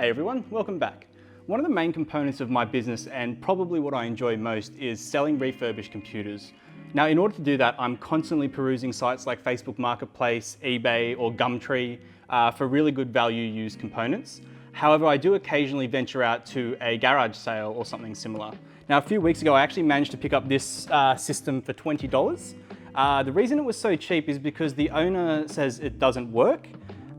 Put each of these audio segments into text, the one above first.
Hey everyone, welcome back. One of the main components of my business and probably what I enjoy most is selling refurbished computers. Now, in order to do that, I'm constantly perusing sites like Facebook Marketplace, eBay, or Gumtree for really good value used components. However, I do occasionally venture out to a garage sale or something similar. Now, a few weeks ago, I actually managed to pick up this system for $20. The reason it was so cheap is because the owner says it doesn't work.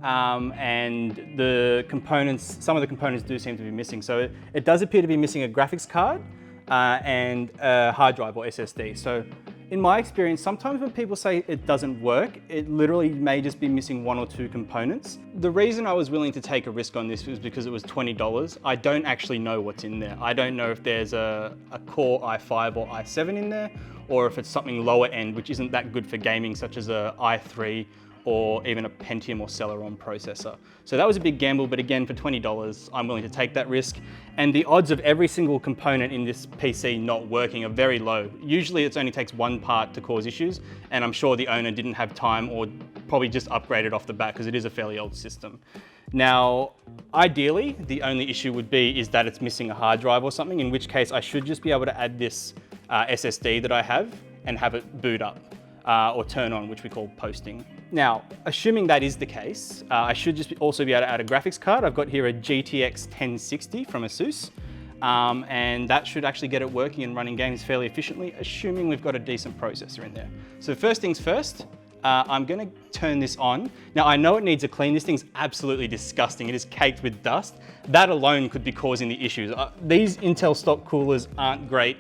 And the components, some of the components do seem to be missing. So it does appear to be missing a graphics card and a hard drive or SSD. So in my experience, sometimes when people say it doesn't work, it literally may just be missing one or two components. The reason I was willing to take a risk on this was because it was $20. I don't actually know what's in there. I don't know if there's a Core i5 or i7 in there, or if it's something lower end, which isn't that good for gaming, such as a i3 or even a Pentium or Celeron processor. So that was a big gamble, but again, for $20, I'm willing to take that risk. And the odds of every single component in this PC not working are very low. Usually it only takes one part to cause issues, and I'm sure the owner didn't have time or probably just upgraded off the bat because it is a fairly old system. Now, ideally, the only issue would be is that it's missing a hard drive or something, in which case I should just be able to add this SSD that I have and have it boot up. Or turn on, which we call posting. Now, assuming that is the case, I should just also be able to add a graphics card. I've got here a GTX 1060 from Asus, and that should actually get it working and running games fairly efficiently, assuming we've got a decent processor in there. So first things first, I'm gonna turn this on. Now, I know it needs a clean. This thing's absolutely disgusting. It is caked with dust. That alone could be causing the issues. These Intel stock coolers aren't great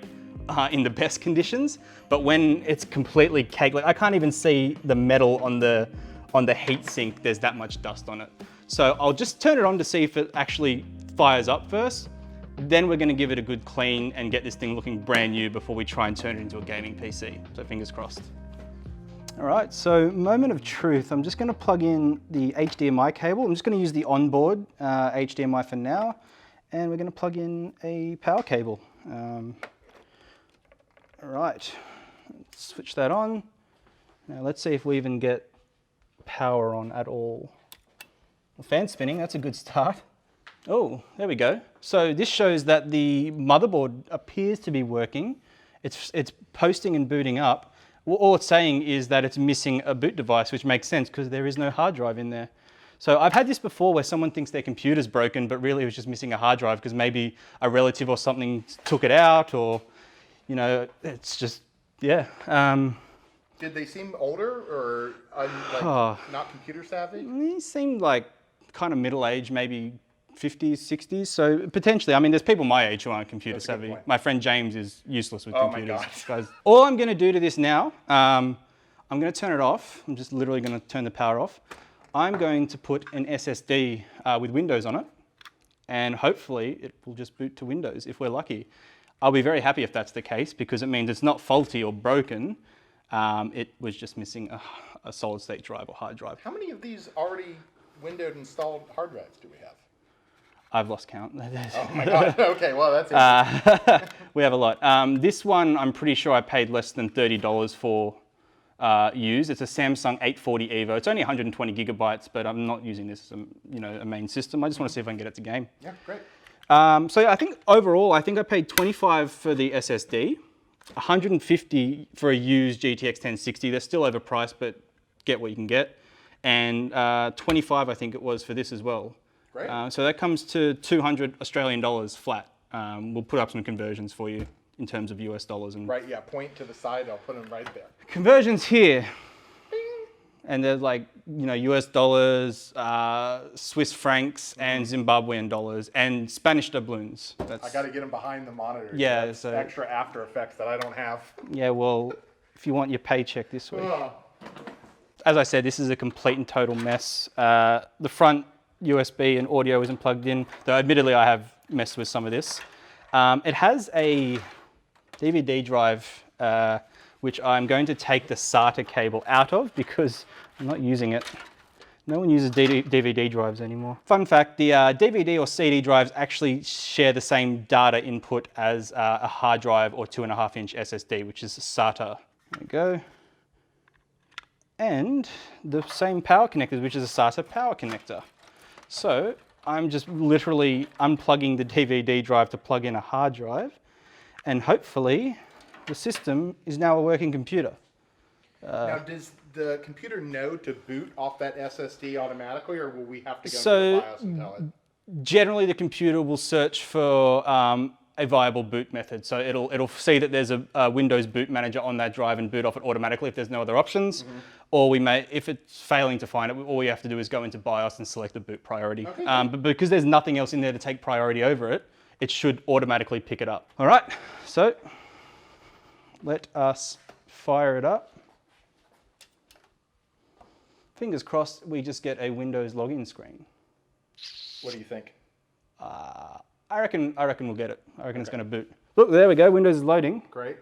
in the best conditions, but when it's completely caked, like I can't even see the metal on the heat sink, there's that much dust on it. So I'll just turn it on to see if it actually fires up first. Then we're gonna give it a good clean and get this thing looking brand new before we try and turn it into a gaming PC. So fingers crossed. All right, so moment of truth. I'm just gonna plug in the HDMI cable. I'm just gonna use the onboard HDMI for now, and we're gonna plug in a power cable. All right, let's switch that on. Now let's see if we even get power on at all. The fan's spinning, that's a good start. Oh, there we go. So this shows that the motherboard appears to be working. It's posting and booting up. Well, all it's saying is that it's missing a boot device, which makes sense because there is no hard drive in there. So I've had this before where someone thinks their computer's broken, but really it was just missing a hard drive because maybe a relative or something took it out, or you know, it's just, yeah. Did they seem older or not computer savvy? He seemed like kind of middle-aged, maybe 50s, 60s. So potentially, I mean, there's people my age who aren't computer savvy. My friend James is useless with computers. My God. All I'm going to do to this now, I'm going to turn it off. I'm just literally going to turn the power off. I'm going to put an SSD with Windows on it, and hopefully it will just boot to Windows if we're lucky. I'll be very happy if that's the case because it means it's not faulty or broken. It was just missing a solid state drive or hard drive. How many of these already windowed installed hard drives do we have? I've lost count. Oh my God, okay, well that's easy. We have a lot. This one, I'm pretty sure I paid less than $30 for used. It's a Samsung 840 EVO. It's only 120 gigabytes, but I'm not using this as a main system. I just want to see if I can get it to game. Yeah, great. So yeah, I think overall, I think I paid $25 for the SSD, $150 for a used GTX 1060. They're still overpriced, but get what you can get. And $25, I think it was, for this as well. Great. So that comes to 200 Australian dollars flat. We'll put up some conversions for you in terms of US dollars. And right, yeah, point to the side, I'll put them right there. Conversions here. And there's like, US dollars, Swiss francs, and Zimbabwean dollars, and Spanish doubloons. I got to get them behind the monitor. Yeah, that's so extra After Effects that I don't have. Yeah, well, if you want your paycheck this week. As I said, this is a complete and total mess. The front USB and audio isn't plugged in, though admittedly I have messed with some of this. It has a DVD drive, which I'm going to take the SATA cable out of because I'm not using it. No one uses DVD drives anymore. Fun fact, the DVD or CD drives actually share the same data input as a hard drive or 2.5-inch SSD, which is SATA. There we go. And the same power connectors, which is a SATA power connector. So I'm just literally unplugging the DVD drive to plug in a hard drive, and hopefully the system is now a working computer. Now, does the computer know to boot off that SSD automatically, or will we have to go So, into the BIOS and tell it? Generally, the computer will search for a viable boot method. So it'll see that there's a Windows boot manager on that drive and boot off it automatically if there's no other options. Or we may, if it's failing to find it, all we have to do is go into BIOS and select the boot priority. Okay, but because there's nothing else in there to take priority over it, it should automatically pick it up. All right, so let us fire it up. Fingers crossed we just get a Windows login screen. What do you think? I reckon we'll get it. I reckon it's going to boot. Look, there we go. Windows is loading. Great.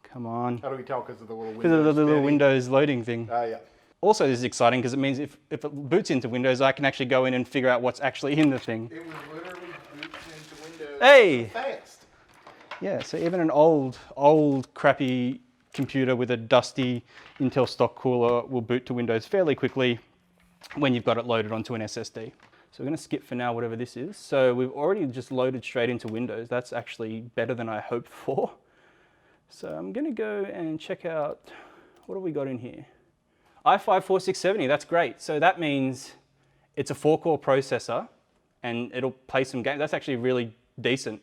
Come on. How do we tell because of the little Windows? Because of the little Windows loading thing. Yeah. Also, this is exciting because it means if it boots into Windows, I can actually go in and figure out what's actually in the thing. It was literally boots into Windows. Hey! Fast. Yeah, so even an old crappy computer with a dusty Intel stock cooler will boot to Windows fairly quickly when you've got it loaded onto an SSD. So we're going to skip for now whatever this is. So we've already just loaded straight into Windows. That's actually better than I hoped for. So I'm going to go and check out, what have we got in here? i5-4670, that's great. So that means it's a 4-core processor and it'll play some games. That's actually really decent.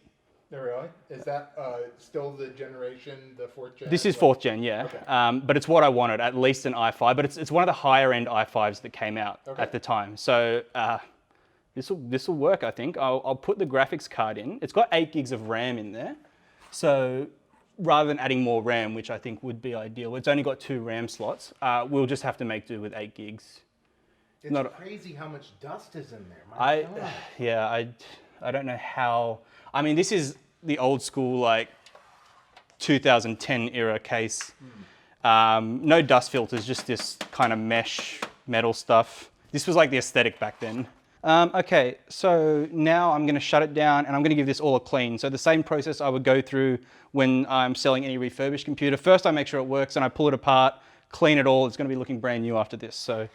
No, really? Is that still the generation, the 4th gen? This is 4th gen, yeah. Okay. But it's what I wanted, at least an i5. But it's one of the higher end i5s that came out at the time. So this will work, I think. I'll put the graphics card in. It's got 8 gigs of RAM in there. So rather than adding more RAM, which I think would be ideal, it's only got 2 RAM slots. We'll just have to make do with 8 gigs. It's crazy how much dust is in there. My God. Yeah, I don't know how. I mean, this is the old school, like 2010 era case. No dust filters, just this kind of mesh metal stuff. This was like the aesthetic back then. Okay, so now I'm going to shut it down and I'm going to give this all a clean. So the same process I would go through when I'm selling any refurbished computer. First I make sure it works and I pull it apart, clean it all. It's going to be looking brand new after this. So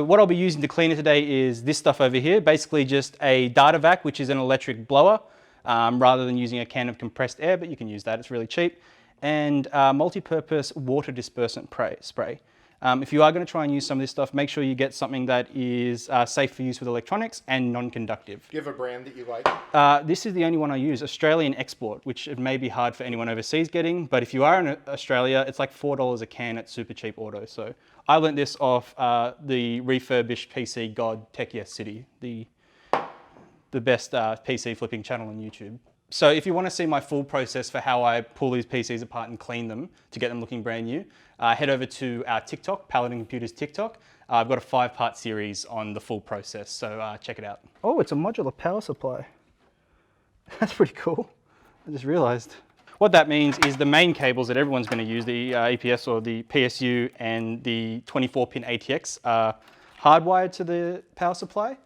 what I'll be using to clean it today is this stuff over here. Basically just a data vac, which is an electric blower, rather than using a can of compressed air, but you can use that, it's really cheap. And multi-purpose water dispersant spray. If you are going to try and use some of this stuff, make sure you get something that is safe for use with electronics and non-conductive. Do you have a brand that you like? This is the only one I use, Australian Export, which it may be hard for anyone overseas getting, but if you are in Australia, it's like $4 a can at Super Cheap Auto. So I learnt this off the refurbished PC god Tech Yes City, the best PC flipping channel on YouTube. So if you want to see my full process for how I pull these PCs apart and clean them to get them looking brand new, head over to our TikTok, Paladin Computers TikTok. I've got a 5-part series on the full process, so check it out. Oh, it's a modular power supply. That's pretty cool. I just realized. What that means is the main cables that everyone's going to use, the EPS or the PSU and the 24-pin ATX, are hardwired to the power supply,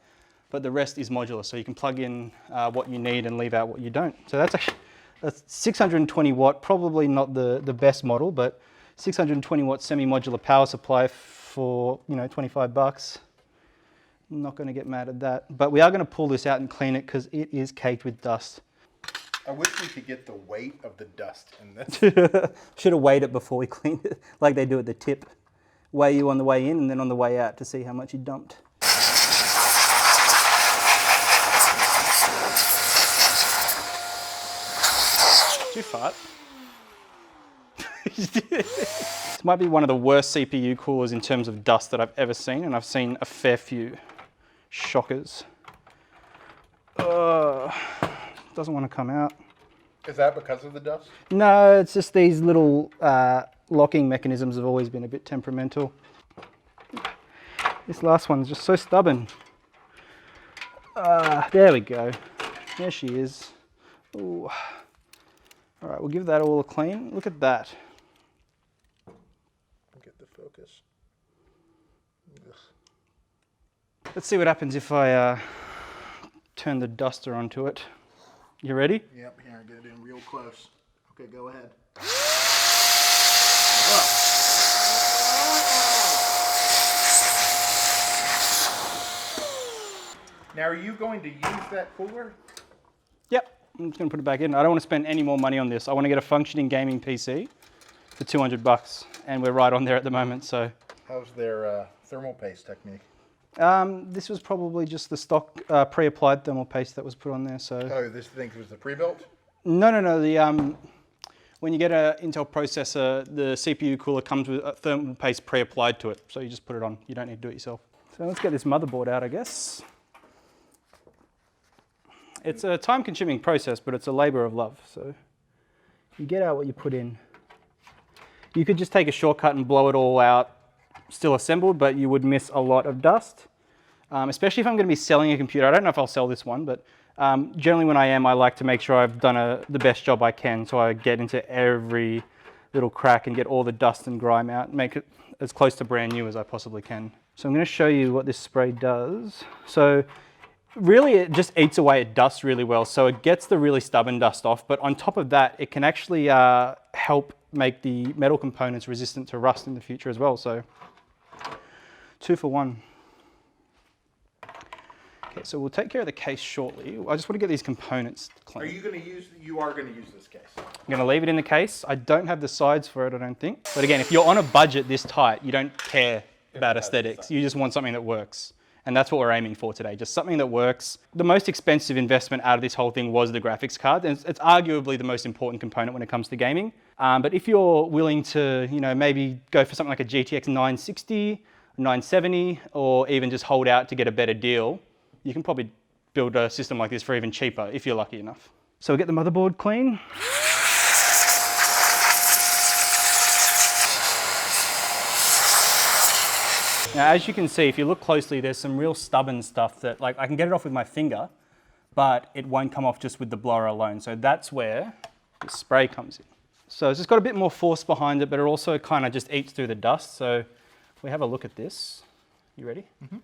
but the rest is modular, so you can plug in what you need and leave out what you don't. So that's actually a 620 watt, probably not the best model, but 620 watt semi-modular power supply for, you know, 25 bucks. I'm not gonna get mad at that, but we are gonna pull this out and clean it because it is caked with dust. I wish we could get the weight of the dust in this. Should have weighed it before we cleaned it, like they do at the tip. Weigh you on the way in and then on the way out to see how much you dumped. Did you fart? This might be one of the worst CPU coolers in terms of dust that I've ever seen, and I've seen a fair few. Shockers. Doesn't want to come out. Is that because of the dust? No, it's just these little locking mechanisms have always been a bit temperamental. This last one's just so stubborn. There we go. There she is. Ooh. All right, we'll give that all a clean. Look at that. Get the focus. Ugh. Let's see what happens if I turn the duster onto it. You ready? Yep, here, get it in real close. Okay, go ahead. Now, are you going to use that cooler? Yep, I'm just gonna put it back in. I don't want to spend any more money on this. I want to get a functioning gaming PC for $200, and we're right on there at the moment, so. How's their thermal paste technique? This was probably just the stock pre-applied thermal paste that was put on there, so. Oh, this thing was the pre-built? No, the, when you get an Intel processor, the CPU cooler comes with a thermal paste pre-applied to it, so you just put it on. You don't need to do it yourself. So let's get this motherboard out, I guess. It's a time-consuming process, but it's a labor of love. So you get out what you put in. You could just take a shortcut and blow it all out, still assembled, but you would miss a lot of dust. Especially if I'm going to be selling a computer. I don't know if I'll sell this one, but generally when I am, I like to make sure I've done the best job I can, so I get into every little crack and get all the dust and grime out, and make it as close to brand new as I possibly can. So I'm going to show you what this spray does. So really, it just eats away at dust really well, so it gets the really stubborn dust off, but on top of that, it can actually help make the metal components resistant to rust in the future as well, so 2 for 1. Okay, so we'll take care of the case shortly. I just want to get these components clean. You are going to use this case? I'm going to leave it in the case. I don't have the sides for it, I don't think. But again, if you're on a budget this tight, you don't care about aesthetics. You just want something that works. And that's what we're aiming for today, just something that works. The most expensive investment out of this whole thing was the graphics card, and it's arguably the most important component when it comes to gaming. But if you're willing to, maybe go for something like a GTX 960, 970, or even just hold out to get a better deal, you can probably build a system like this for even cheaper if you're lucky enough. So we'll get the motherboard clean. Now, as you can see, if you look closely, there's some real stubborn stuff that, like, I can get it off with my finger, but it won't come off just with the blower alone. So that's where the spray comes in. So it's just got a bit more force behind it, but it also kind of just eats through the dust. So we have a look at this. You ready? Mm-hmm.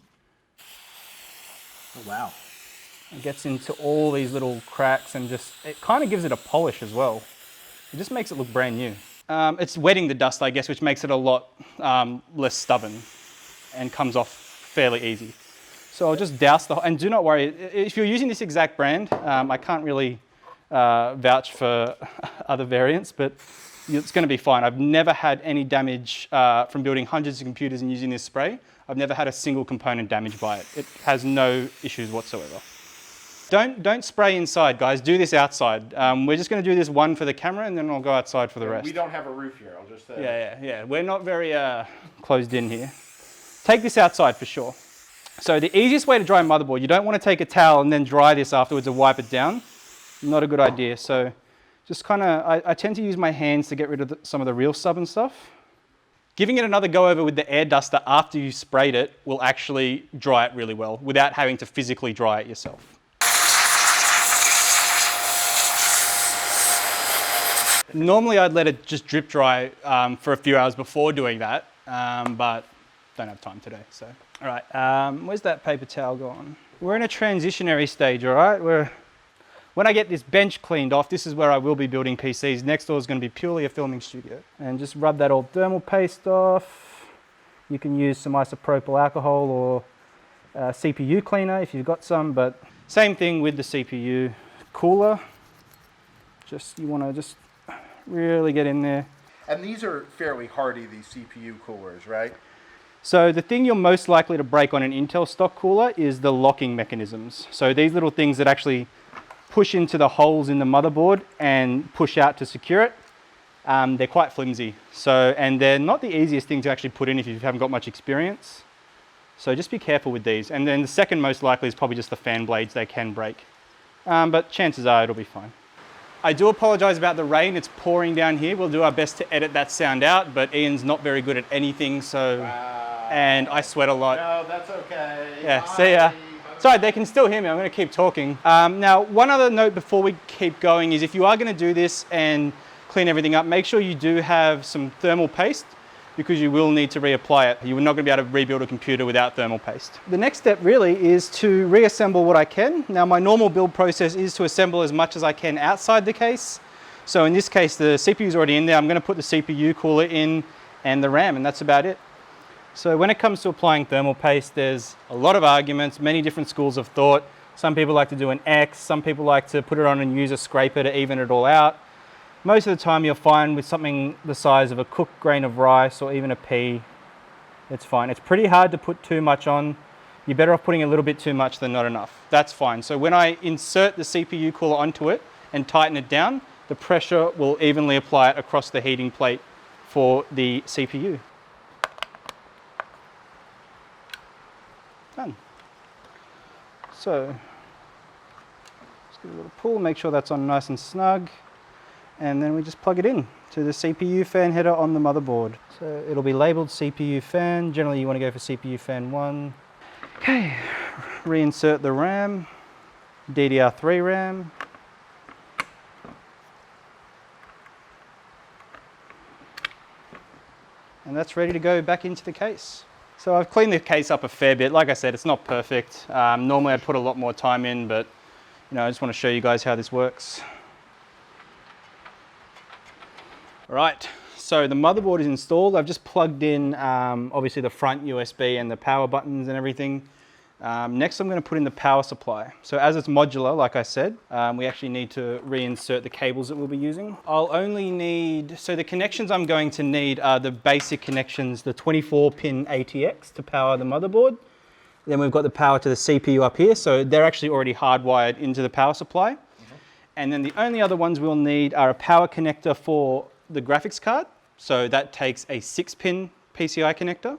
Oh, wow. It gets into all these little cracks and it kind of gives it a polish as well. It just makes it look brand new. It's wetting the dust, I guess, which makes it a lot less stubborn and comes off fairly easy. So I'll just douse and do not worry, if you're using this exact brand, I can't really vouch for other variants, but it's going to be fine. I've never had any damage from building hundreds of computers and using this spray. I've never had a single component damaged by it. It has no issues whatsoever. Don't spray inside, guys. Do this outside. We're just going to do this one for the camera, and then I'll go outside for the rest. We don't have a roof here, I'll just say. Yeah. We're not very closed in here. Take this outside for sure. So the easiest way to dry a motherboard, you don't want to take a towel and then dry this afterwards and wipe it down. Not a good idea. So just kind of, I tend to use my hands to get rid of some of the real stubborn stuff. Giving it another go over with the air duster after you sprayed it will actually dry it really well without having to physically dry it yourself. Normally I'd let it just drip dry for a few hours before doing that, but don't have time today, so. All right, where's that paper towel gone? We're in a transitionary stage, all right? When I get this bench cleaned off, this is where I will be building PCs. Next door is going to be purely a filming studio. And just rub that old thermal paste off. You can use some isopropyl alcohol or CPU cleaner if you've got some, but same thing with the CPU cooler. You want to just really get in there. And these are fairly hardy, these CPU coolers, right? So the thing you're most likely to break on an Intel stock cooler is the locking mechanisms. So these little things that actually push into the holes in the motherboard and push out to secure it, they're quite flimsy. And they're not the easiest thing to actually put in if you haven't got much experience. So just be careful with these. And then the second most likely is probably just the fan blades. They can break. But chances are it'll be fine. I do apologize about the rain. It's pouring down here. We'll do our best to edit that sound out, but Ian's not very good at anything, so... Wow. And I sweat a lot. No, that's okay. Yeah, see ya. Sorry, they can still hear me. I'm going to keep talking. Now, one other note before we keep going is if you are going to do this and clean everything up, make sure you do have some thermal paste because you will need to reapply it. You're not going to be able to rebuild a computer without thermal paste. The next step really is to reassemble what I can. Now, my normal build process is to assemble as much as I can outside the case. So in this case, the CPU is already in there. I'm going to put the CPU cooler in and the RAM, and that's about it. So when it comes to applying thermal paste, there's a lot of arguments, many different schools of thought. Some people like to do an X, some people like to put it on and use a scraper to even it all out. Most of the time you'll find with something the size of a cooked grain of rice or even a pea, it's fine. It's pretty hard to put too much on. You're better off putting a little bit too much than not enough. That's fine. So when I insert the CPU cooler onto it and tighten it down, the pressure will evenly apply it across the heating plate for the CPU. Done. So, just give it a little pull, make sure that's on nice and snug, and then we just plug it in to the CPU fan header on the motherboard. So it'll be labeled CPU fan. Generally you want to go for CPU fan 1. Okay, reinsert the RAM, DDR3 RAM. And that's ready to go back into the case. So I've cleaned the case up a fair bit. Like I said, it's not perfect. Normally I'd put a lot more time in, but I just want to show you guys how this works. All right, so the motherboard is installed. I've just plugged in, obviously the front USB and the power buttons and everything. Next I'm going to put in the power supply. So as it's modular, like I said, we actually need to reinsert the cables that we'll be using. I'll only need, so the connections I'm going to need are the basic connections, the 24-pin ATX to power the motherboard. Then we've got the power to the CPU up here, so they're actually already hardwired into the power supply. And then the only other ones we'll need are a power connector for the graphics card. So that takes a 6-pin PCI connector.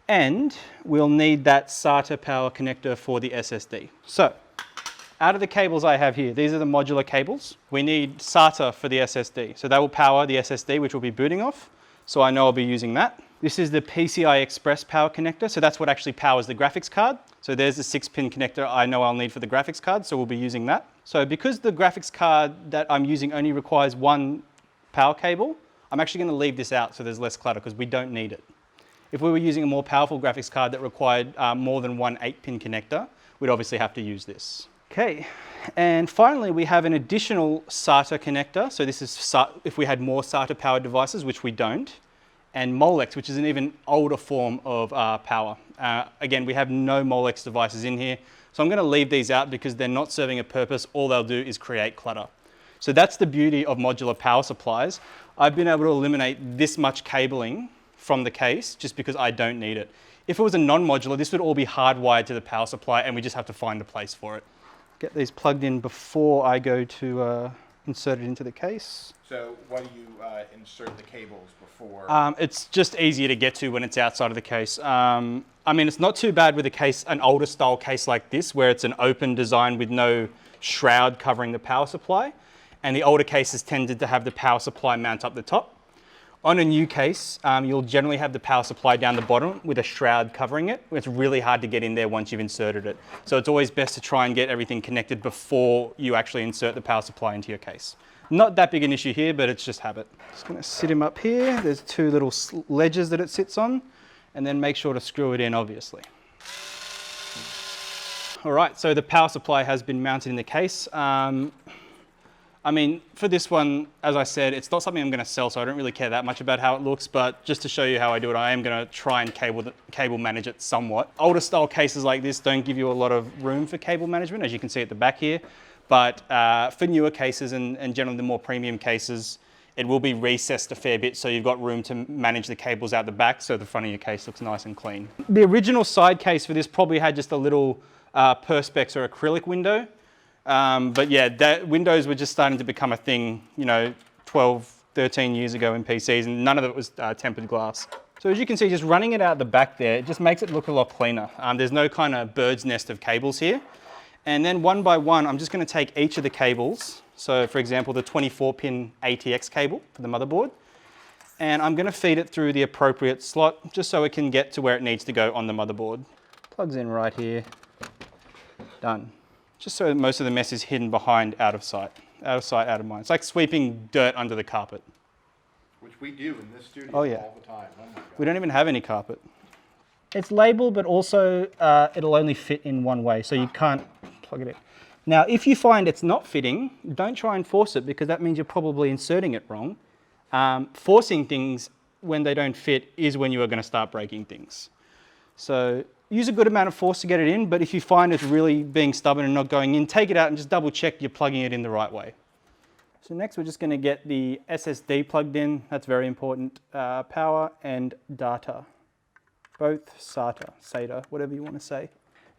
And we'll need that SATA power connector for the SSD. So, out of the cables I have here, these are the modular cables. We need SATA for the SSD. So that will power the SSD, which we'll be booting off. So I know I'll be using that. This is the PCI Express power connector. So that's what actually powers the graphics card. So there's the 6-pin connector I know I'll need for the graphics card. So we'll be using that. So because the graphics card that I'm using only requires one power cable, I'm actually going to leave this out so there's less clutter because we don't need it. If we were using a more powerful graphics card that required more than one 8-pin connector, we'd obviously have to use this. Okay, and finally we have an additional SATA connector. So this is if we had more SATA powered devices, which we don't, and Molex, which is an even older form of power. Again, we have no Molex devices in here. So I'm going to leave these out because they're not serving a purpose. All they'll do is create clutter. So that's the beauty of modular power supplies. I've been able to eliminate this much cabling from the case just because I don't need it. If it was a non-modular, this would all be hardwired to the power supply and we just have to find a place for it. Get these plugged in before I go to insert it into the case. So why do you insert the cables before? It's just easier to get to when it's outside of the case. I mean, it's not too bad with a case, an older style case like this, where it's an open design with no shroud covering the power supply. And the older cases tended to have the power supply mount up the top. On a new case, you'll generally have the power supply down the bottom with a shroud covering it. It's really hard to get in there once you've inserted it. So it's always best to try and get everything connected before you actually insert the power supply into your case. Not that big an issue here, but it's just habit. Just gonna sit him up here. There's two little ledges that it sits on, and then make sure to screw it in, obviously. All right, so the power supply has been mounted in the case. I mean, for this one, as I said, it's not something I'm going to sell, so I don't really care that much about how it looks, but just to show you how I do it, I am going to try and cable manage it somewhat. Older style cases like this don't give you a lot of room for cable management, as you can see at the back here, but for newer cases and generally the more premium cases, it will be recessed a fair bit, so you've got room to manage the cables out the back, so the front of your case looks nice and clean. The original side case for this probably had just a little perspex or acrylic window. But yeah, windows were just starting to become a thing, 12, 13 years ago in PCs, and none of it was tempered glass. So as you can see, just running it out the back there, it just makes it look a lot cleaner. There's no kind of bird's nest of cables here. And then one by one, I'm just going to take each of the cables. So for example, the 24-pin ATX cable for the motherboard, and I'm going to feed it through the appropriate slot, just so it can get to where it needs to go on the motherboard. Plugs in right here. Done. Just so most of the mess is hidden behind out of sight, out of mind. It's like sweeping dirt under the carpet. Which we do in this studio all the time. Oh my God. We don't even have any carpet. It's labeled, but also it'll only fit in one way, so you can't plug it in. Now, if you find it's not fitting, don't try and force it because that means you're probably inserting it wrong. Forcing things when they don't fit is when you are going to start breaking things. So use a good amount of force to get it in, but if you find it's really being stubborn and not going in, take it out and just double check you're plugging it in the right way. So next we're just going to get the SSD plugged in. That's very important. Power and data. Both SATA, whatever you want to say.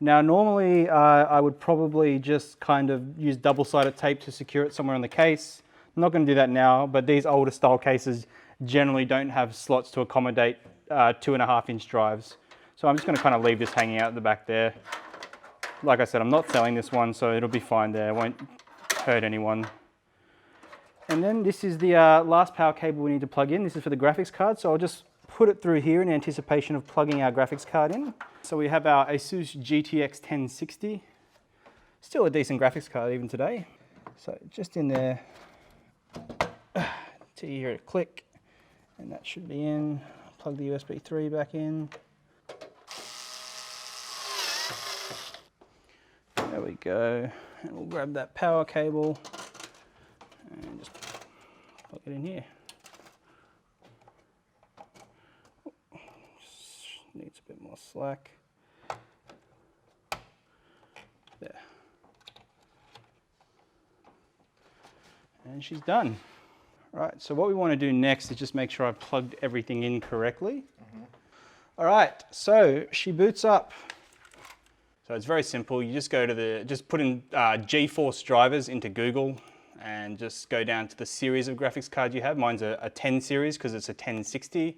Now normally I would probably just kind of use double-sided tape to secure it somewhere on the case. I'm not going to do that now, but these older style cases generally don't have slots to accommodate 2.5-inch drives. So I'm just going to kind of leave this hanging out the back there. Like I said, I'm not selling this one, so it'll be fine there. It won't hurt anyone. And then this is the last power cable we need to plug in. This is for the graphics card, so I'll just put it through here in anticipation of plugging our graphics card in. So we have our Asus GTX 1060. Still a decent graphics card even today. So just in there, till you hear it click, and that should be in. Plug the USB 3 back in. There we go. And we'll grab that power cable and just plug it in here. Just needs a bit more slack. There. And she's done. Right, so what we want to do next is just make sure I've plugged everything in correctly. All right, so she boots up. So it's very simple. You just go to just put in GeForce drivers into Google and just go down to the series of graphics card you have. Mine's a 10 series because it's a 1060.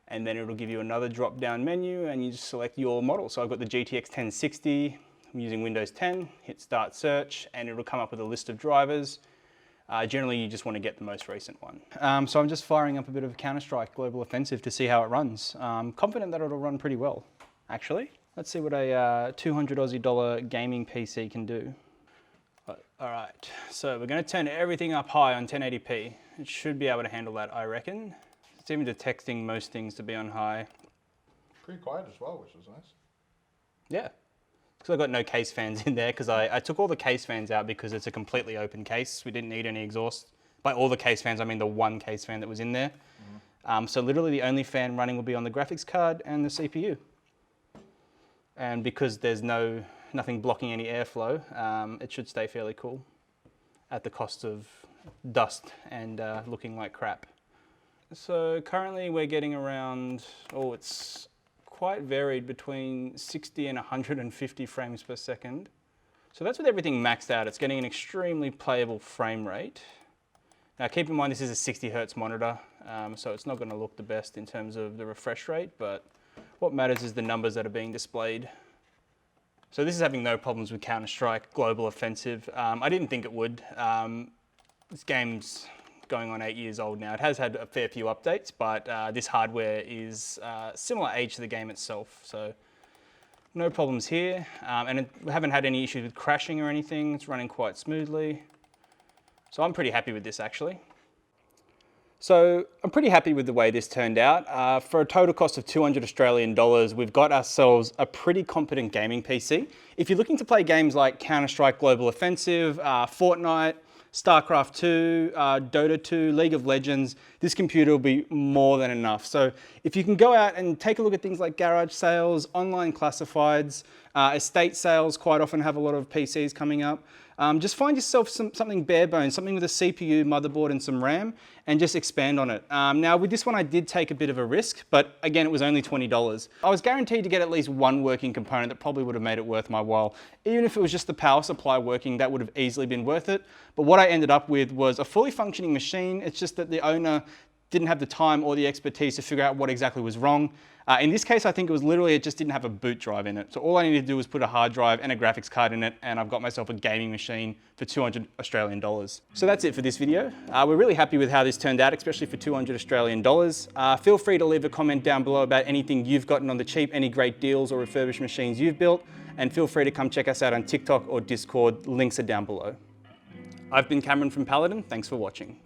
And then it'll give you another drop down menu and you just select your model. So I've got the GTX 1060, I'm using Windows 10, hit start search, and it'll come up with a list of drivers. Generally, you just want to get the most recent one. So I'm just firing up a bit of Counter-Strike Global Offensive to see how it runs. I'm confident that it'll run pretty well, actually. Let's see what a 200 Aussie dollar gaming PC can do. All right, so we're going to turn everything up high on 1080p. It should be able to handle that, I reckon. It's even detecting most things to be on high. Pretty quiet as well, which is nice. Yeah, because I've got no case fans in there because I took all the case fans out because it's a completely open case. We didn't need any exhaust. By all the case fans, I mean the one case fan that was in there. So literally the only fan running will be on the graphics card and the CPU. And because there's nothing blocking any airflow, it should stay fairly cool at the cost of dust and looking like crap. So currently we're getting around, it's quite varied between 60 and 150 frames per second. So that's with everything maxed out. It's getting an extremely playable frame rate. Now keep in mind this is a 60 Hertz monitor, so it's not going to look the best in terms of the refresh rate, but what matters is the numbers that are being displayed. So this is having no problems with Counter-Strike Global Offensive. I didn't think it would. This game's going on 8 years old now. It has had a fair few updates, but this hardware is similar age to the game itself. So no problems here. And we haven't had any issues with crashing or anything. It's running quite smoothly. So I'm pretty happy with this actually. So I'm pretty happy with the way this turned out. For a total cost of 200 Australian dollars, we've got ourselves a pretty competent gaming PC. If you're looking to play games like Counter-Strike Global Offensive, Fortnite, StarCraft 2, Dota 2, League of Legends, this computer will be more than enough. So if you can go out and take a look at things like garage sales, online classifieds, estate sales quite often have a lot of PCs coming up. Just find yourself something bare bones, something with a CPU, motherboard and some RAM, and just expand on it. Now with this one I did take a bit of a risk, but again it was only $20. I was guaranteed to get at least one working component that probably would have made it worth my while. Even if it was just the power supply working, that would have easily been worth it. But what I ended up with was a fully functioning machine. It's just that the owner didn't have the time or the expertise to figure out what exactly was wrong. In this case, I think it was literally, it just didn't have a boot drive in it. So all I needed to do was put a hard drive and a graphics card in it, and I've got myself a gaming machine for 200 Australian dollars. So that's it for this video. We're really happy with how this turned out, especially for 200 Australian dollars. Feel free to leave a comment down below about anything you've gotten on the cheap, any great deals or refurbished machines you've built, and feel free to come check us out on TikTok or Discord. Links are down below. I've been Cameron from Paladin. Thanks for watching.